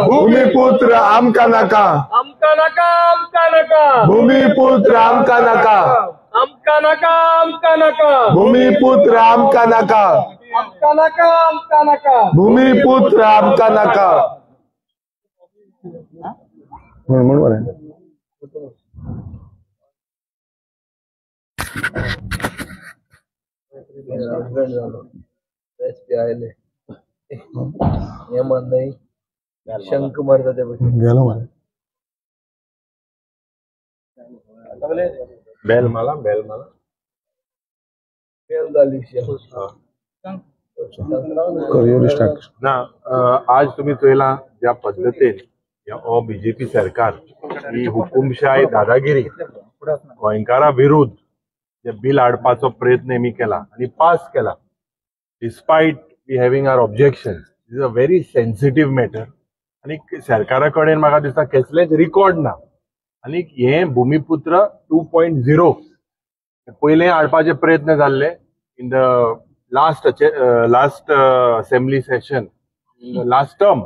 भूमिपुत्र आमका नाका, आमका नाका, आमका नाका, भूमिपुत्र आमका नाका, आमका नाका, आमका नाका, भूमिपुत्र आमका नाका, आमका नाका, आमका नाका, भूमिपुत्र आमका नाका. म्हणून बरं शंख मारतात गेलो मला बेल मला झाली ना. आज तुम्ही चोयला ज्या पद्धतीन या बीजेपी सरकार ही हुकुमशाही दादागिरी गोंयकारा विरुद्ध जे बिल हाडपाचो प्रयत्न आमी केला आणि पास केला despite we having our objection. Is a very sensitive matter आणि सरकारा कडेन म्हाका दिसता कसलेच रिकॉर्ड ना. आणि हे भूमिपुत्र 2.0 पहिले हाडपाचे प्रयत्न जाल्ले in the last assembly session last term.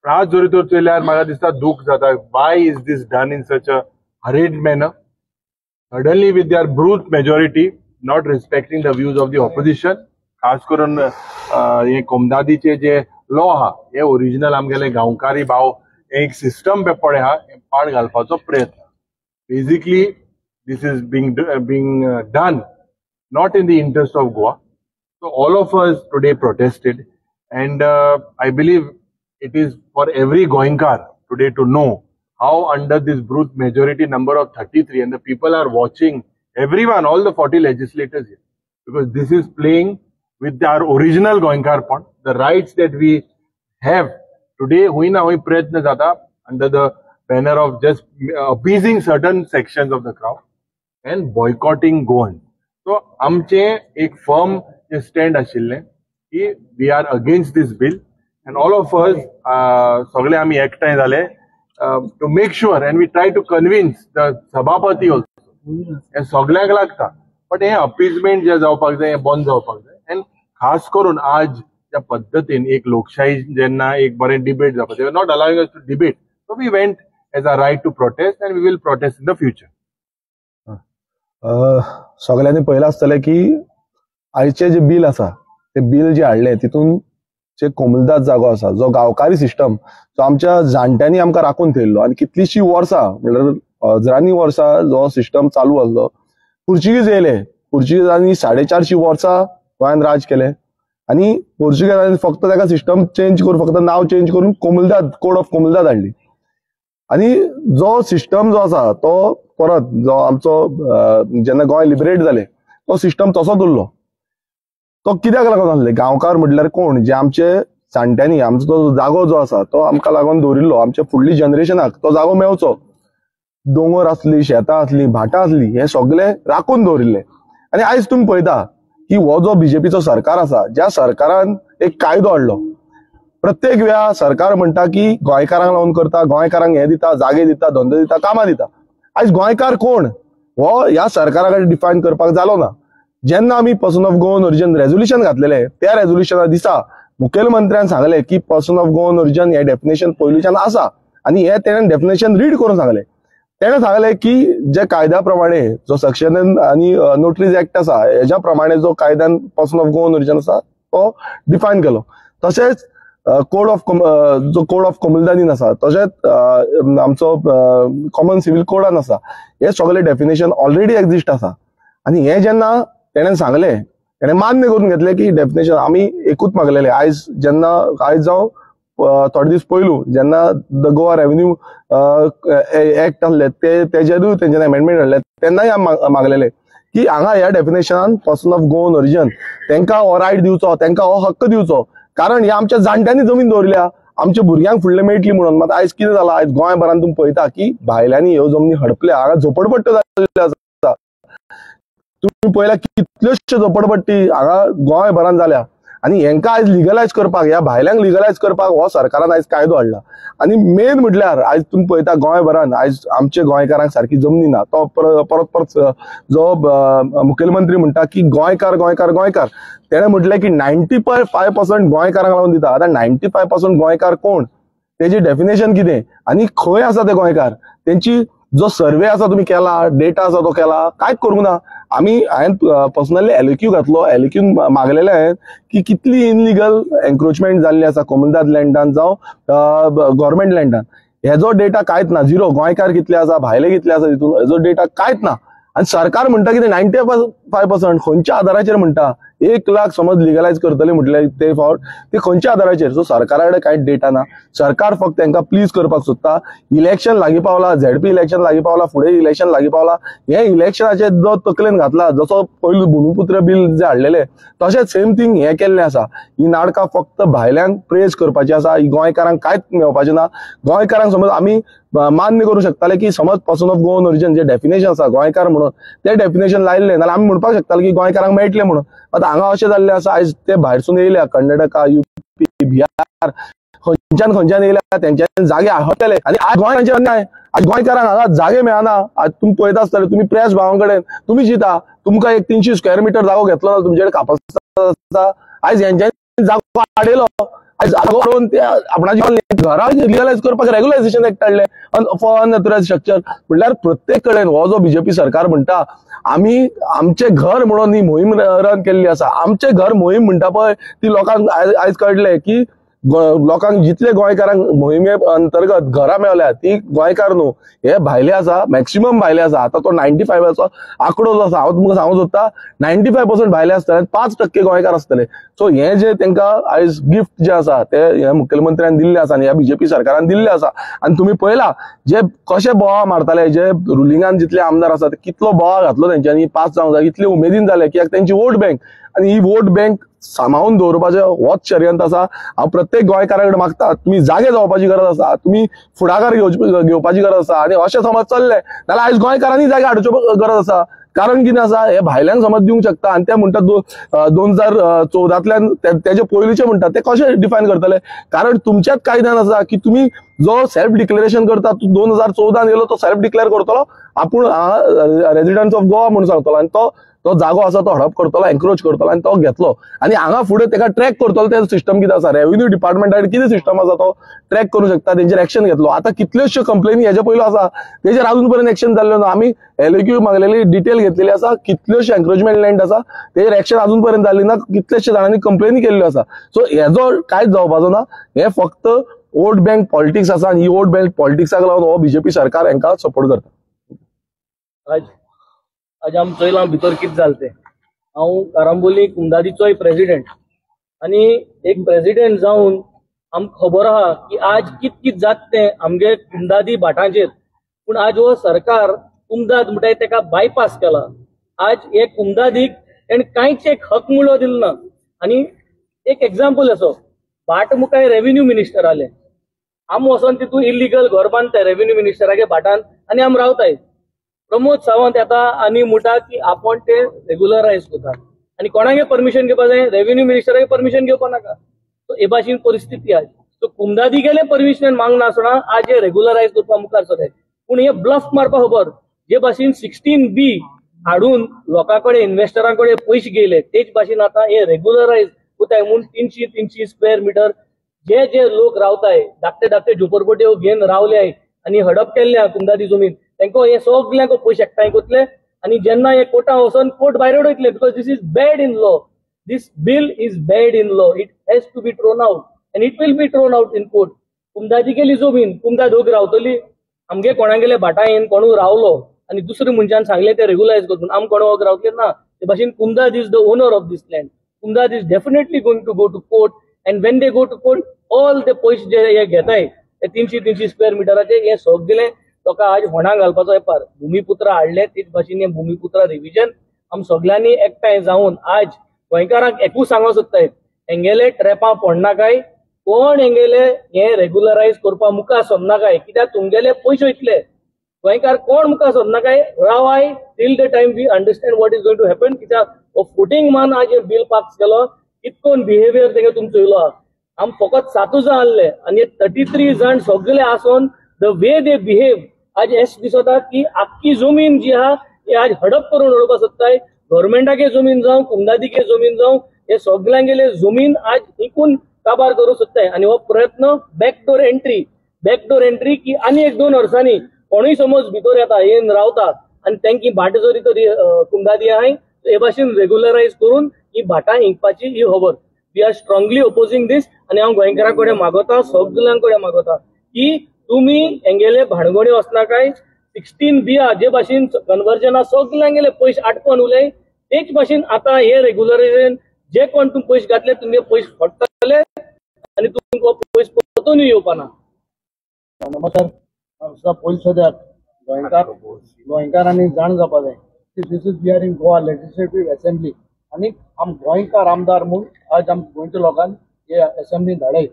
आज जरी तर चोयल्यार म्हाका दिसता दूख जाता. Why is this done in such a hurried manner suddenly with their brute majority not respecting the views of the opposition. खास करून हे कोमदादीचे जे लॉ हा हे ओरिजिनल आमगेले गांवकारी भाव एक सिस्टम पडे हा पाड घालपाचो प्रयत्न. Basically this is being done not in the interest of Goa. So all of us today protested, and I believe it is for every Goenkar today to know how under this brute majority number of 33, and the people are watching, everyone, all the 40 legislators here, because this is playing with our original Goenkar point, the rights that we have today. Hui na hui prayatna jata under the banner of just appeasing certain sections of the crowd and boycotting Goan. So amche ek firm stand ashille ki we are against this bill, and all of us sagle ami एकठांय झाले to make sure, and we try to convince the sabhapati also. हे सगळ्याक लागता, but हे appeasement जे जावपाक जाय हे बंद जावपाक जाय. and खास करून आज ज्या पद्धतीन एक लोकशाही जेन्ना एक बरें डिबेट जावपाक जाय, not allowing us to debate, so we went as a right to protest, and we will protest in the future. सगळ्यांनी पळयला आसतलें की आयचे जे बिल आसा ते बिल जे हाडले तितून जे कोमुलदाद जागो आसा जो गांवकारी सिस्टम जो आमच्या जाणट्यांनी आमकां राखून थेयल्लो आनी कितलींशीं वर्सां म्हणल्यार हजारांनी वर्सां जो सिस्टम चालू आसलो. पुर्तुगीज येयले, पुर्तुगीजांनी 450 वर्सां गोंयान राज केले आनी पोर्चुगेजांनी फक्त ताका सिस्टम चेंज करून फक्त नाव चेंज करून कोमुलदाद कोड ऑफ कोमुलदाद हाडली. आनी जो सिस्टम जो आसा तो परत जो आमचो जेन्ना गोंय लिबरेट जाले तो सिस्टम तसोच उरलो. तो कित्याक लागून आसले? गांवकार म्हटल्यार कोण? जे आमचे जाणट्यांनी आमचो तो जागो जो आसा तो आमकां लागून दवरिल्लो, आमच्या फुडली जनरेशनाक तो जागो मेळचो. दोंगर आसली, शेतां आसली, भाटां आसली, हे सगळे राखून दवरिल्ले. आनी आयज तुमी पळयता की हो जो बीजेपीचो सरकार आसा, ज्या सरकारान एक कायदो हाडलो, प्रत्येक वेळा सरकार म्हणटा की गोंयकारांक लागून करता, गोंयकारांक हे दिता, जागे दिता, धंदो दिता, कामां दिता. आयज गोंयकार कोण हो ह्या सरकारा कडेन डिफायन करपाक जालो ना. जेन्ना आमी person of Goan origin resolution घातलेले त्या रेझोल्युशना दिसा मुखेलमंत्र्यान सांगले की पर्सन ऑफ गोवन ओरिजिन हे डेफिनेशन पयलींच्यान आसा आनी हे तेणेन डेफिनेशन रीड करून सांगले. तेणें सांगले की जे कायद्या प्रमाणे जो सेक्शन आनी नोटरीज एक्ट आसा हेज्या प्रमाणे जो कायद्यान पर्सन ऑफ गोवन ओरिजिन आसा तो डिफायन केलो. तशेंच कोड ऑफ कोमुलदादीन आसा, तशेंच आमचो कॉमन सिव्हिल कोडान आसा, हे सगळे डेफिनेशन ऑलरेडी एक्झिस्ट आसा. आनी हे जेन्ना तेणें सांगले, तेणें मान्य करून घेतले की डेफिनेशन आमी एकूच मागलेले. आयज जावं थोडे दीस पयलू जेन्ना द गोवा रेव्हेन्यू एक्ट आसले तेजेरूय तेंच्यानी अमेंडमेंट हाडले, तेन्नाय मागलेले की हांगा ह्या डेफिनेशनान पर्सन ऑफ गोवन ओरिजिन तेंकां हो रायट दिवचो, तेंकां हो हक्क दिवचो, कारण ह्या आमच्या जाणट्यांनी जमीन दवरल्या, आमच्या भुरग्यांक फुडले मेळटली म्हणून. मात आयज कितें जालां, आयज गोंयभरान तुम्ही पळयता की भायल्यांनी ह्यो जमनी हडपल्या, हांगा झोपडपट्ट्यो जाल्ल्यो आसा. तुम्ही पळयला कितल्योश्यो झोपडपट्टी हांगा गोंयभरान जाल्या आनी हेंकां आयज लिगलायज करपाक, ह्या भायल्यांक लिगलायज करपाक हो सरकारान आयज कायदो हाडला. आनी मेन म्हटल्यार आयज तुम्ही पळयता गोंयभरान आयज आमच्या गोंयकारांक सारकी जमनी ना. तो परत जो मुखेलमंत्री म्हणटा की गोंयकार गोंयकार गोंयकार, तेणें म्हटलें की 95% गोंयकारांक लागून दिता. आतां 95% गोंयकार कोण? तेजी डेफिनेशन कितें आनी खंय आसा ते गोंयकार, तेंची जो सर्वे आसा तुम्ही केला, डेटा आसा तो केला, कांयच करूंक ना. हांवें पर्सनली एलक्यू घातलो, एलक्यू मागलेले हांवें की कितली इनलिगल एन्क्रोचमेंट जाल्ली आसा कोमुलदाद लँडान जावं गव्हर्मेंट लँडान. हेजो डेटा कांयच ना, झिरो. गोंयकार कितले आसा, भायले कितले आसा तितून हेजो डेटा कांयच ना. आणि सरकार म्हणटा कितें 95% खंयच्या आधाराचेर म्हणटा. 1 लाख समज लिगलायज करतले म्हटले ते फावट, ते खंयच्या आधाराचेर. सो सरकारा कडेन कांयच डेटा ना. सरकार फक्त तांकां प्लीज करपाक सोदता. इलेक्शन लागीं पावला, झेडपी इलेक्शन लागीं पावला, फुडें इलेक्शन लागीं पावला. हे इलेक्शनाचे जो तकलेन घातला, जसो पयलो भुमिपुत्र बिल जे हाडलेले तशेंच सेम थिंग हे केल्लें आसा. ही नाटकां फक्त भायल्यांक प्रेज करपाची आसा, ही गोंयकारांक कांयच मेळपाचें ना. गोंयकारांक समज आमी मान्य करूं शकताले की समज पर्सन ऑफ गोवन ओरिजिन जे डेफिनेशन आसा गोंयकार म्हणून, ते डेफिनेशन लायिल्ले नाल्यार आमी म्हणपाक शकताले की गोंयकारांक मेळटले म्हणून. आतां हांगा अशें जाल्लें आसा, आयज ते भायरसून येयल्या, कर्नाटका, UP, बिहार, खंयच्यान येयल्या, तेंच्यांनी जागे हटले आनी आज गोंयचे अन्याय. आज गोंयकारांक हांगा जागे मेळना. आज तुमी पळयता आसतले, तुमी प्रेस भावां कडेन तुमी चिता, तुमकां एक 300 स्क्वेअर मिटर जागो घेतलो ना, तुमचे कडेन कापासीटी आसा. आयज हेंच्यांनी जागो हाडयलो, आयज जागो हाडून ते आपणाची घरां लिगलायज करपाक रेग्युलायझेशन एक्ट हाडलें फॉर अनऑथरायज्ड स्ट्रक्चर. म्हटल्यार प्रत्येक कडेन हो जो बीजेपी सरकार म्हणटा आमी आमचे घर म्हणून ही मोहीम रन केल्ली आसा. आमचे घर मोहीम म्हणटा पळय ती लोकांक आयज कळटले की लोकांक जितले गोंयकारांक मोहिमे अंतर्गत घरां मेळल्या ती गोंयकार न्हू, हे भायले आसा, मॅक्सिमम भायले आसा. आता तो 95 आंकडो जो आसा, हांव तुमकां सांगूं सोदता 95% भायले आसतले, 5% गोंयकार आसतले. सो हे जे तांकां आयज गिफ्ट जे आसा ते ह्या मुख्यमंत्र्यान दिल्ले आसा आनी ह्या बीजेपी सरकारान दिल्ले आसा. आनी तुम्ही पळयला जे कशे बोवाळ मारताले, जे रुलिंगान जितले आमदार आसा तुमी बोवाळ घातलो तेंच्यांनी पास जावंक जाय, इतले उमेदीन जाले कित्याक तेंची वोट बँक. आणि ही वोट बँक सांबाळून दवरपाचें होच षडयंत्र आसा. हांव प्रत्येक गोंयकारा कडेन मागता, तुम्ही जागे जावपाची गरज आसा, तुम्ही फुडाकार घेवपाची गरज आसा. आनी अशें समज चल्ले जाल्यार आयज गोंयकारांनी जागे हाडच्यो गरज आसा. कारण कितें आसा, हे भायल्यांक समज दिवंक शकता आनी ते म्हणटात 2014तल्यान तेजे पयलींचे म्हणटात ते कशे डिफायन करतले. कारण तुमच्याच कायद्यान आसा की तुम्ही जो सेल्फ डिक्लेरेशन करता, 2014 येयलो तो सेल्फ डिक्लेअर करतलो, आपूण रेजिडंट्स ऑफ गोवा म्हणून सांगतलो आनी तो जागो आसा तो हडप करतलो, एन्क्रोच करतलो आनी तो घेतलो. आनी हांगा फुडें तेका ट्रॅक करतलो ते सिस्टम कितें आसा, रेव्हेन्यू डिपार्टमेंटान कितें सिस्टम आसा तो ट्रॅक करूंक शकता, तेंचेर एक्शन घेतलो. आता कितल्योश्यो कंप्लेनी हेजे पयलो आसा, तेजेर अजून पर्यंत एक्शन जाल्लो ना. आमी एलक्यू मागलेली डिटेल घेतलेली आसा, कितल्योश्यो एन्क्रोचमेंट लँड आसा तेजेर एक्शन अजून पर्यंत जाल्ली ना, कितलेशे जाणांनी कंप्लेनी केल्ल्यो आसा. सो हेजो कांयच जावपाचो ना. हे फक्त वोट बँक पॉलिटिक्स आसा आनी ही वोट बँक पॉलिटिक्साक लागून हो बीजेपी सरकार हांकां सपोर्ट करता. आज आम चोयलां भितर कितें जालें तें. हांव कारांबोली कुमदादीचोय प्रेसिडेंट आनी एक प्रेसिडेंट जावन आमकां खबर आहा की आज कितें जाता तें आमगे कुमदादी भाटांचेर. पूण आज हो सरकार कुमदाद म्हणटाय तेका बायपास केला. आज हे कुमदादीक तेणें कांयच एक हक मुळो दिलो ना. आनी एक एग्जाम्पल असो, भाट मुखार रेव्हेन्यू मिनिस्टर आले, आम वचोन तितून इलिगल घर बांदताय रेव्हेन्यू मिनिस्टरागे भाटान आनी आम रावताय. प्रमोद सावंत येता आनी म्हणटा की आपण ते रेग्युलरायज करता आनी कोणागे परमिशन घेवपा जाय, रेव्हेन्यू मिनिस्टरागे परमिशन घेवपा नाका. सो हे भाशेन परिस्थिती आज. सो कुमदादी गेले परमिशन मागना आसतना आज हे रेग्युलरायज करपा मुखार सरले. पूण हे ब्लफ मारपा खबर, जे भाशेन 16B हाडून लोकांकडे इन्व्हेस्टरांकडे पयशे गेले तेच भाशेन आता हे रेग्युलरायज कोताय म्हणून 300 स्क्वेअर मिटर जे जे लोक रावताय, धाकटे झोपडपट्ट्यो घेवन रावले आनी हडप केल्ल्या कुमदादी जमीन, तांकां हे सगळ्यांक पयशे एकठांय कोतले आनी जेन्ना हे कोर्टान वचोन कोर्ट भायर उडयतले because this is bad in law. This bill is bad in law. It has to be thrown out and it will be thrown out in court. कुमदादी गेली जमीन कुमदाद होग रावतली. आमगे कोणागेले भाटायेन कोणू रावलो आनी दुसरे मनशान सांगले ते रेग्युलायज करतून आम कोण होग रावतले ना. ते भाशेन कुमदाद is the owner of this land. कुमदाद is definitely going to go to court and when they go to court all ते पयशे जे हे घेताय ते 300 स्क्वेअर मिटराचे हे सगळे लोकां आज होणा घालपाचो वेपार. भूमिपुत्रा हाडले तेच भाशेन हे भूमिपुत्रा रिव्हिजन आम सगळ्यांनी एकठांय जावन आज गोंयकारांक एकूच सांगूंक सोदताय, हेंगेले ट्रॅपां पडनाकाय, कोण हेंगेले हे रेग्युलरायज करपा मुखार सरनाकाय, कित्याक तुमगेले पयशे वयतले. गोंयकार कोण मुखार सरनाकाय, रावाय till the time we understand what is going to happen. कित्याक हो फुटींग मान आज हे बिल पास केलो, कितकोन बिहेवियर तेगे तुमचो चोयलो आहा. आम फकत 7 जाण आहले आनी 33 जाण सगळे आसोन द वे दे बिहेव आज एस दिसता की आख्खी जमीन जी आहा ती आज हडप करून उडोवपा सोदताय. गव्हर्मेंटागे जमीन जावं कुमदादीगे जमीन जावं हे सगळ्यांगेले जमीन आज इकून काबार करू सोदताय आणि हो प्रयत्न बॅकडोर एंट्री की आनी 1-2 वर्सांनी कोणूय समज भितर येता येवन रावता आणि तांची भाट जरी तरी कुंदादी आहाय हे भाशेन रेग्युलरायज करून ही भाटां हिंगपाची ही खबर. वी आर स्ट्रॉंगली ओपोजिंग दिस आणि हांव गोंयकारां कडेन मागोता, सगळ्यां कडेन मागोता की तुमी हेंगेले भानगडी वचनाकाय. 16B जे भाशेन कन्वर्जना सगळ्यांगेले पयशे आटकोवन उलय तेच भाशेन आता हे रेग्युलरायझेशन जे कोण तुम्ही पयशे घातले तुमचे पयशे फडटले आणि तुमकां पयशे परतून येवपाना. नमस्कार. पयलीं सद्याक गोंयकारांनी जाण जावपा जाय की this is we are in Goa legislative assembly आनी आम गोंयकार आमदार म्हूण आज आम गोंयच्या लोकांक हे असेंब्लीन धाडय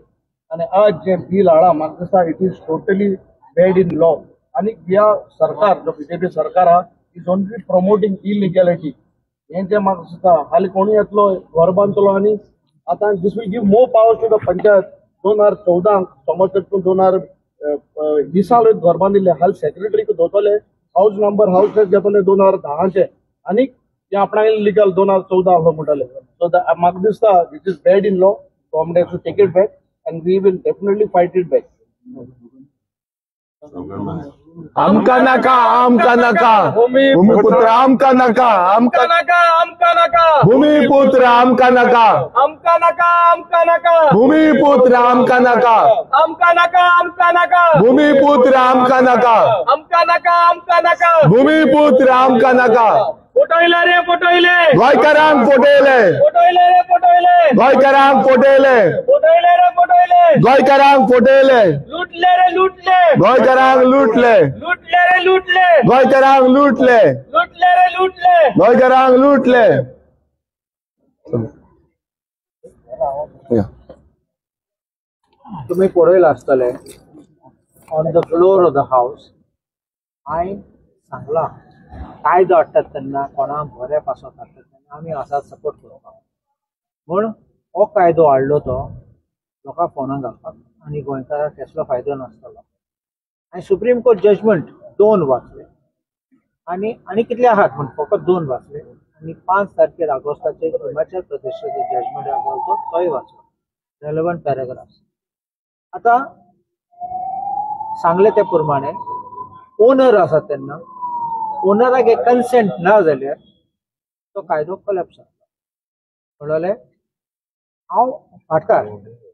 आनी आज जे बील हाडा म्हाका दिसता it is totally bad in law. आनी ह्या सरकार जो BJP सरकार आहा इज ओनली प्रमोटिंग इलिगॅलिटी. हे जे म्हाका दिसता हालीं कोणूय येतलो घर बांदतलो आनी आतां this will give more power to the panchayat. 2014 समज तर 2020 घर बांदिल्ले हाल सेक्रेटरीक दोतोले हाऊस नंबर हाऊसेस घेतले 2010चे आनी ते आपणाक लिगल 2014 आसलो म्हणटाले. सो म्हाका दिसता this is bad in law. Government has to take it back and we will definitely fight it back. आमका नका भूमिपुत्र आमका नका भूमिपुत्र आमका नका भूमिपुत्र आमका नका भूमिपुत्र आमका नका भूमिपुत्र आमका नका. फटयले रे फटयले गोंयकारांक फटयले गोंयकारांक फटयले गोंयकारांक फटयले लुटले रे लुटले गोंयकारांक लुटले लुटले रे लुटले गोंयकारांक लुटले लुटले रे लुटले गोंयकारांक लुटले. तुम्ही पळयला आसतले on the floor of the house हांवें सांगलां कायदो हाडटात तेन्ना कोणाक बरे पासत हाडटात तेन्ना आमी आसात सपोर्ट करपाक म्हूण हो कायदो हाडलो तो लोकांक फोनाक घालपाक आनी गोंयकारांक कसलो फायदो नासतलो. आनी सुप्रीम कोर्ट जजमेंट 2 वाचले आनी कितले आहात म्हण फकत 2 वाचले आनी 5 तारखेर ऑगस्टाचे हिमाचल प्रदेशाचे जजमेंट आसा तोय वाचलो रेलेवंट पॅराग्राफ्स. आता सांगले ते प्रमाणे ओनर आसा तेन्ना ओनराक एक कन्सेंट ना जाल्यार तो कायदो कोलॅप्स जातलो. म्हणले हांव भाटकार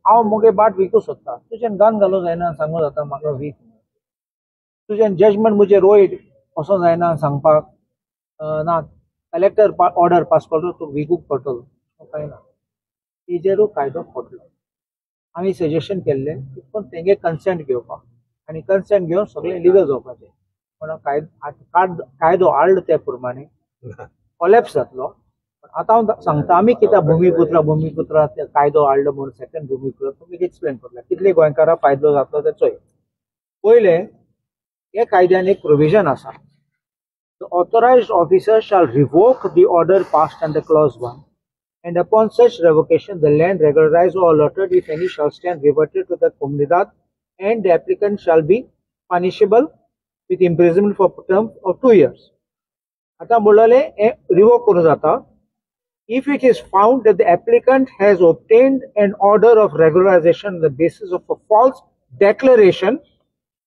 हांव मुगे बाट विकूं सोदता तुजें गान घालूं जायना सांगूं जाता म्हाका वीक तुजें जजमेंट म्हजें रोयट असो जायना सांगपाक ना कलेक्टर ऑर्डर पास करतो तूं विकूंक पडटलो कांय ना. तेजेरूय कायदो पडलो. आमी सजेशन केल्लें की पूण तेंगे कन्सेंट घेवपाक आनी कन्सेंट घेवन सगळें लिगल जावपाचें. पण कायदो हाडलो त्या प्रमाणे कोलॅप्स जातलो. आता हांव सांगता आमी कित्याक भुमिपुत्र कायदो हाडलो म्हणून सेकंड भुमिपुत्र तुमी एक्सप्लेन करता कितले गोंयकारांक फायदो जातलो ते चोय. पयले हे कायद्यान एक प्रोविजन आसा the authorised officer shall revoke the order passed under clause 1 and upon such revocation the land regularized or allotted if any shall stand reverted to the comunidad and the applicant shall be punishable with imprisonment for a term of 2 years. आता बोलले revoke करू जाता if it is found that the applicant has obtained an order of regularization on the basis of a false declaration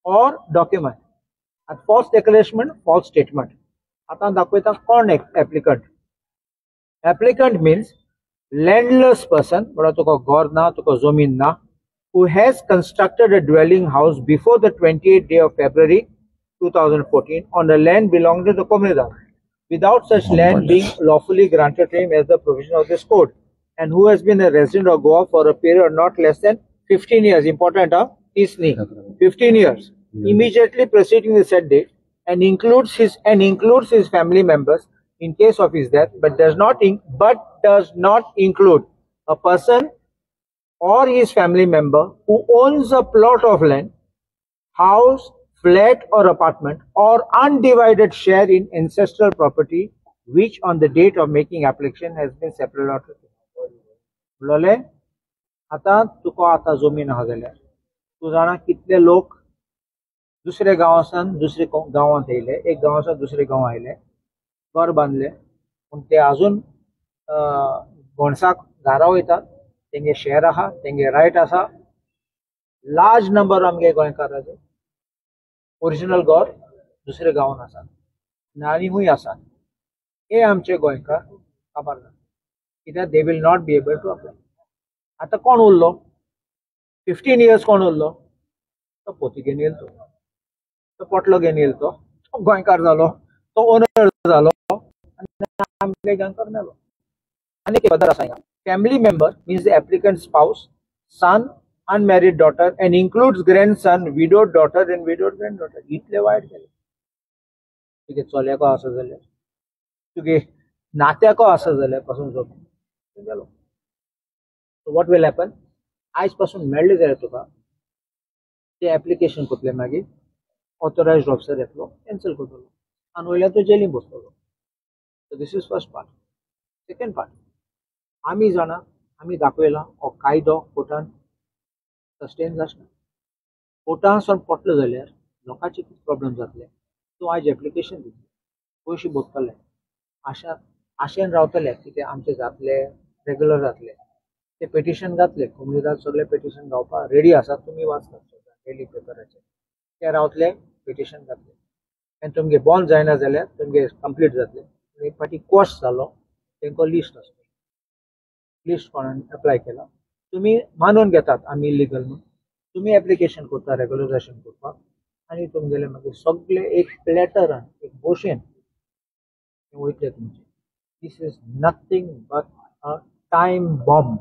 or document. At false declaration, false statement. आता दाखवता कोण applicant. Applicant means landless person, but तुका घर ना, तुका जमीन ना, who has constructed a dwelling house before the 28th day of February 2014 on the land belonging to the comunidad, without such land being lawfully granted to him as the provision of this code, and who has been a resident of Goa for a period not less than 15 years. Important, 15 years. Immediately preceding the said date, and includes his family members in case of his death, but does not include a person or his family member who owns a plot of land, house, flat or apartment or undivided share in ancestral property which on the date of making application has been separately allotted. बोलले आता तुका आता जमीन आहा जाल्यार तू जाणा कितले लोक दुसरे गांवांसान दुसरे गांवांत येयले, एक गांवांसान दुसरे गांव आयले, घर बांदले, पूण ते अजून घोणसाक घारा वयतात, तेंगे शेअर आहा, तेंगे रायट आसा. लार्ज नंबर आमगे गोंयकाराचे ओरिजिनल घर दुसरे गांवांत आसात आनी हूंय आसात. हे आमचे गोंयकार खबर ना कित्याक they will not be able to apply. आतां कोण उरलो 15 years कोण उरलो तो पोती घेवन येयलो तो पोटलो घेवन येयलो तो गोंयकार जालो तो ओनर जालो आनी आमगे गोंयकार मेलो. आनी एक पदार आसा हिंगा family member means the applicant spouse son unmarried daughter and includes grandson widowed daughter and widowed granddaughter. इतले वायट केले. तुगे चल्याको आसा जाल्यार तुगे नात्याको आसा जाल्यार पासून जो गेलो. सो वॉट विल हॅपन आयज पासून मेळ्ळें जाल्यार तुका ते एप्लिकेशन करतले मागीर ऑथोरायज्ड ऑफिसर येतलो कॅन्सल करतलो आनी वयल्यान तो जेलीन बसतलो. So this is first part. Second part आमी जाणा आमी दाखयलां हो कायदो कोर्टान सस्टेन जाचना. कोर्टान पडलो जाल्यार लोकांचे कितें प्रॉब्लेम जातले. तूं आयज एप्लिकेशन दितले पयशे भरतले आशेन रावतले की ते आमचे जातले रेग्युलर जातले. ते पेटिशन घातले कम्युनिटात सगळे पेटिशन गावपाक रेडी आसात. तुमी वाचतात डेली पेपराचेर ते रावतले पेटिशन घातले आनी तुमगे बॉन्ड जायना जाल्यार तुमगे कंप्लीट जातले. एक फाटी कोर्स जालो तेंको लिस्ट आसता. लिस्ट कोणान एप्लाय केला तुमी मानून घेतात आमी इलिगल म्हणून तुमी एप्लिकेशन करता रेग्युलरायजेशन करपाक आनी तुमगेले मागीर सगळे एक प्लॅटरान एक भोशेन वयतले तुमचे. This is nothing but a time bomb.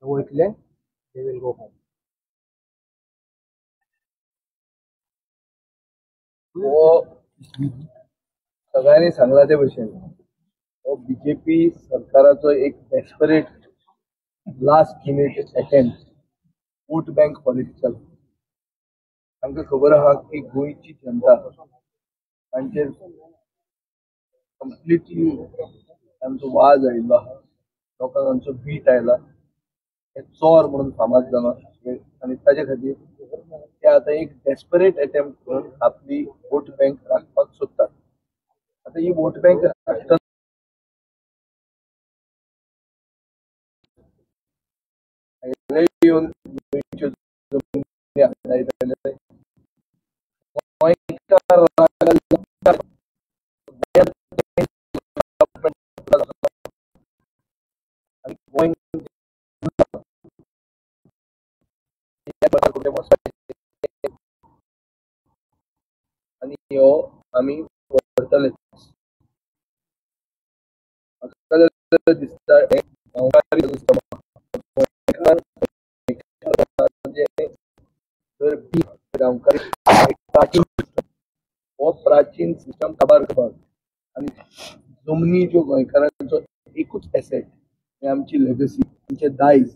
वयतले दे वील गो होम. सगळ्यांनी सांगला ते भशेन हो बीजेपी सरकाराचो एक desperate last minute attempt vote bank political. तांकां खबर आहा की गोंयची जनता तांचेर कंप्लिटली तांचो वाज आयिल्लो आहा. लोकांक तांचो वीट आयला. हे चोर म्हणून फामाद जाला आनी ताचे खातीर ते आतां एक डेस्परेट अटेम्प्ट करून आपली वोट बँक राखपाक सोदतात. आतां ही वोट बँक राखतना येवन गोंयच्यो जमनी आपणायताले. गोंयकार आनी गोंय आनी हो आमी करतले. म्हाका दिसता हे गांवकारी हो प्राचीन सिस्टम काबार करपाक आनी जमनी ज्यो गोंयकारांचो एकूच एसेट आमची लेगसी आमचे दायज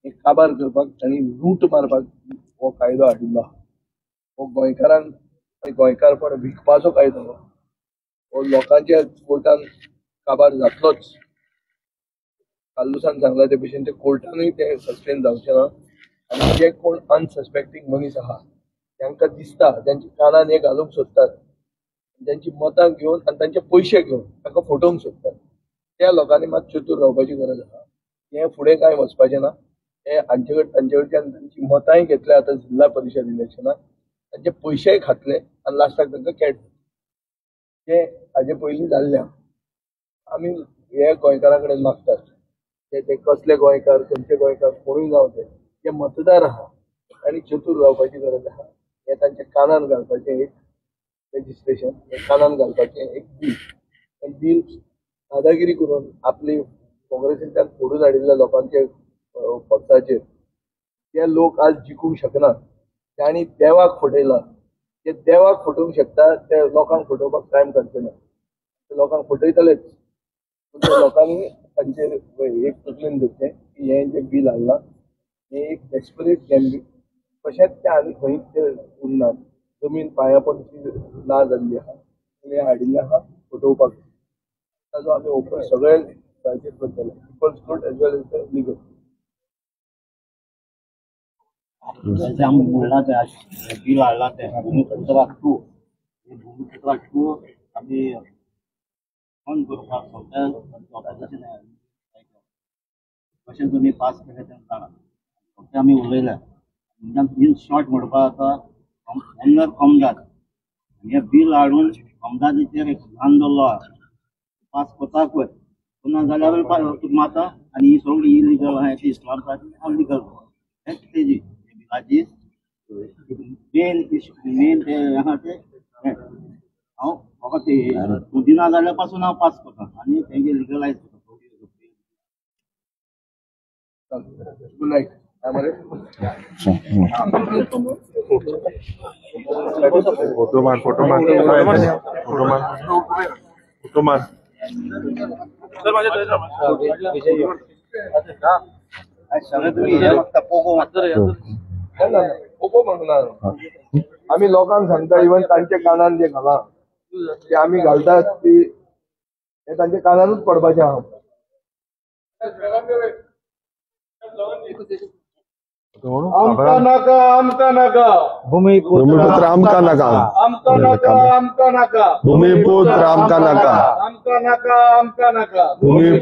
हे काबार करपाक तांणी लूट मारपाक हो कायदो हाडिल्लो आहा. हो गोंयकारांक गोंयकारपण विकपाचो कायदो हो लोकांच्या कोर्टान काबार जातलोच. कालुसान सांगला ते भशेन ते कोर्टानूय ते सस्टेन जावचे ना. आनी जे कोण अनसस्पेक्टींग मनीस आहा तांकां दिसता तांच्या कानान हे घालूंक सोदतात तांची मतां घेवन आनी तांचे पयशे घेवन तांकां फटोवंक सोदतात. त्या लोकांनी मात चतूर रावपाची गरज आहा. हे फुडें कांय वचपाचें ना. हे तांचे कडच्यान तांची मतांय घेतले आतां जिल्ला परिशद इलेक्शनाक तांचे पयशेय खातले आनी लास्टाक तांकां कॅट जे हाजे पयलीं जाल्ले आमी हे गोंयकारां कडेन मागतात ते कसले गोंयकार खंयचे गोंयकार कोणूय जावं ते मतदार आहा आनी चतूर रावपाची गरज आहा. हे तांच्या कानान घालपाचें एक लेजिस्लेशन हे कानान घालपाचें एक बील दादागिरी करून आपली काँग्रेसींतल्यान फोडून हाडिल्ल्या लोकांचे पक्षाचेर ते लोक आज जिखूंक शकना. तांणी देवाक फटयला. ते देवाक फटोवंक शकता ते लोकांक फटोवपाक टायम काडचे ना. ते लोकांक फटयतलेच. त्या लोकांनी तांचेर एक तकलेन धरचें की हें जें बील हाडलां हें एक डेस्परेट कॅन कशेंच ते आनी खंयच ते उरनात. जमीन पांयापणची ना जाल्ली आहा हें हाडिल्लें आहा फटोवपाक. ताजो आमी ओपन सगळे सायडीन करतले people's court as well as the legal. Bill हाडला ते भूमिपुत्रा 2 भूमिपुत्रा 2 आमी बंद करपाक सगळ्या लोकांचे कशें तुमी पास केलें तें जाणा फक्त आमी उलयल्या इन शॉर्ट म्हणपाक आतां ओनर कॉमदाद हे बील हाडून कॉमदादीचेर एक ल्हान दवरलो आहा पास कोताक वय पुना जाल्यार तुका माता आनी ही सगळी इलिगल आहा ती इस्लामाची अनलिगल हेच तेजी बिलाची मेन ते आहा ते हांव फकत तूं दिना जाल्यार पासून हांव पास करता आनी तेंगे लिगलायज करता गुड नाईट फोटो मार फोटो मार फोटो मार फोटो मार सगळे तुम्ही हे फक्त पोगो ओपो म्हणूना आम्ही लोकांक सांगता इवन तांच्या कानान जे घाला ते आम्ही घालतात ती हे तांच्या कानानूच पडपाचें आहा आमका नाका आमका नाका भूमिपुत्र आमका नाका आमका नाका आमका नाका भूमिपुत्र आमका नाका आमका नाका आमका नाका भूमी